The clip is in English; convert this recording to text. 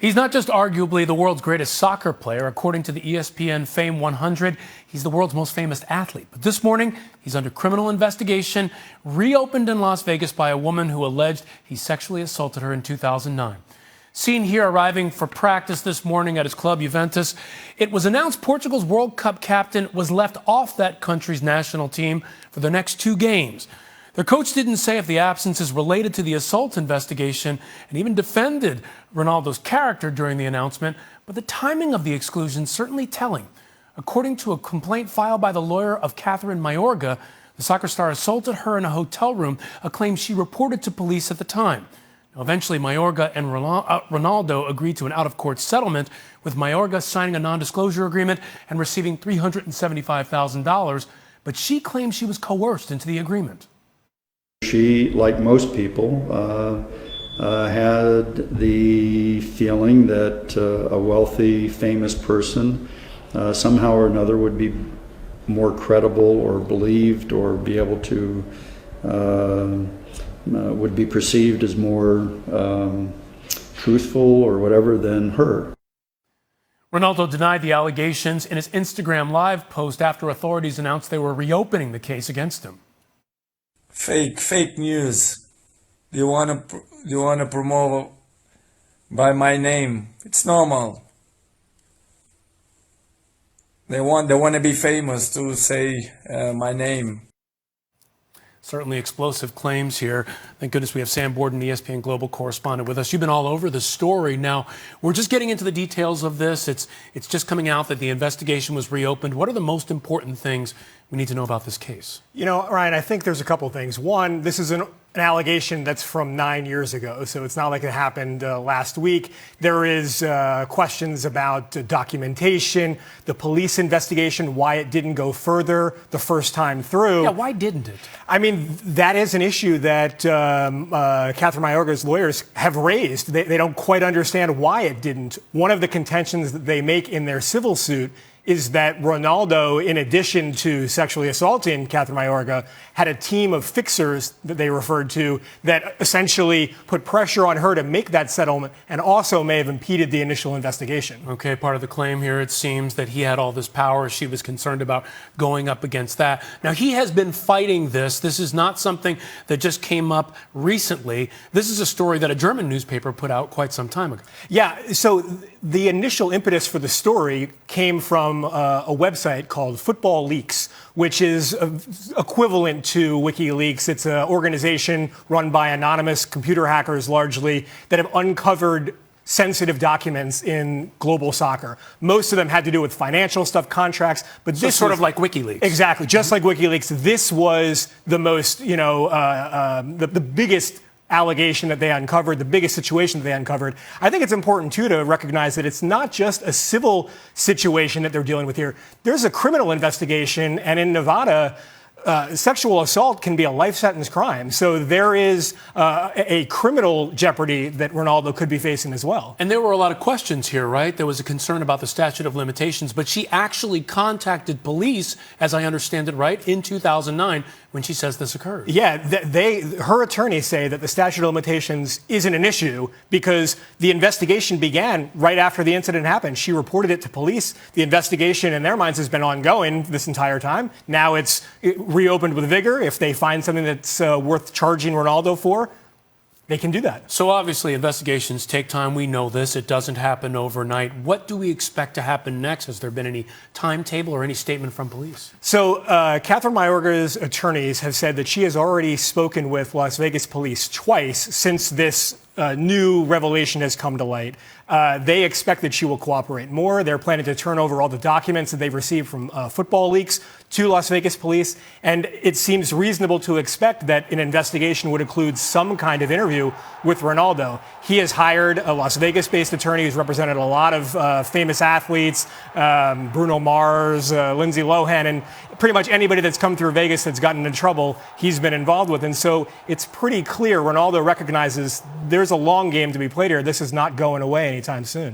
He's not just arguably the world's greatest soccer player. According to the ESPN Fame 100, he's the world's most famous athlete. But this morning, he's under criminal investigation, reopened in Las Vegas by a woman who alleged he sexually assaulted her in 2009. Seen here arriving for practice this morning at his club, Juventus, it was announced Portugal's World Cup captain was left off that country's national team for the next 2 games. Their coach didn't say if the absence is related to the assault investigation and even defended Ronaldo's character during the announcement, but the timing of the exclusion is certainly telling. According to a complaint filed by the lawyer of Kathryn Mayorga, the soccer star assaulted her in a hotel room, a claim she reported to police at the time. Now, eventually, Mayorga and Ronaldo agreed to an out-of-court settlement, with Mayorga signing a non-disclosure agreement and receiving $375,000, but she claims she was coerced into the agreement. She, like most people, had the feeling that a wealthy, famous person somehow or another would be more credible or believed or be able to, would be perceived as more truthful or whatever than her. Ronaldo denied the allegations in his Instagram Live post after authorities announced they were reopening the case against him. Fake news. You wanna promote by my name? It's normal. They want to be famous to say my name. Certainly explosive claims here. Thank goodness we have Sam Borden, ESPN Global correspondent, with us. You've been all over the story. Now, we're just getting into the details of this. It's just coming out that the investigation was reopened. What are the most important things we need to know about this case? You know, Ryan, I think there's a couple of things. One, this is an allegation that's from 9 years ago, so it's not like it happened last week. There is questions about documentation, the police investigation, why it didn't go further the first time through. Yeah, why didn't it? I mean, that is an issue that Kathryn Mayorga's lawyers have raised. They don't quite understand why it didn't. One of the contentions that they make in their civil suit is that Ronaldo, in addition to sexually assaulting Kathryn Mayorga, had a team of fixers that they referred to that essentially put pressure on her to make that settlement and also may have impeded the initial investigation. Okay, part of the claim here, it seems that he had all this power. She was concerned about going up against that. Now, he has been fighting this. This is not something that just came up recently. This is a story that a German newspaper put out quite some time ago. Yeah, so the initial impetus for the story came from a website called Football Leaks, which is equivalent to WikiLeaks. It's an organization run by anonymous computer hackers largely that have uncovered sensitive documents in global soccer. Most of them had to do with financial stuff, contracts, but this sort of like WikiLeaks. Exactly, just like WikiLeaks. This was the most, the biggest allegation that they uncovered, the biggest situation that they uncovered. I think it's important, too, to recognize that it's not just a civil situation that they're dealing with here. There's a criminal investigation, and in Nevada, sexual assault can be a life sentence crime. So there is a criminal jeopardy that Ronaldo could be facing as well. And there were a lot of questions here, right? There was a concern about the statute of limitations, but she actually contacted police, as I understand it, right, in 2009 when she says this occurred. Yeah, her attorneys say that the statute of limitations isn't an issue because the investigation began right after the incident happened. She reported it to police. The investigation in their minds has been ongoing this entire time. Now it's reopened with vigor. If they find something that's worth charging Ronaldo for, they can do that. So obviously investigations take time. We know this. It doesn't happen overnight. What do we expect to happen next? Has there been any timetable or any statement from police? So Kathryn Mayorga's attorneys have said that she has already spoken with Las Vegas police twice since this new revelation has come to light. They expect that she will cooperate more. They're planning to turn over all the documents that they've received from Football Leaks to Las Vegas police. And it seems reasonable to expect that an investigation would include some kind of interview with Ronaldo. He has hired a Las Vegas-based attorney who's represented a lot of famous athletes, Bruno Mars, Lindsay Lohan, and pretty much anybody that's come through Vegas that's gotten into trouble, he's been involved with. And so it's pretty clear Ronaldo recognizes there's a long game to be played here. This is not going away anytime soon.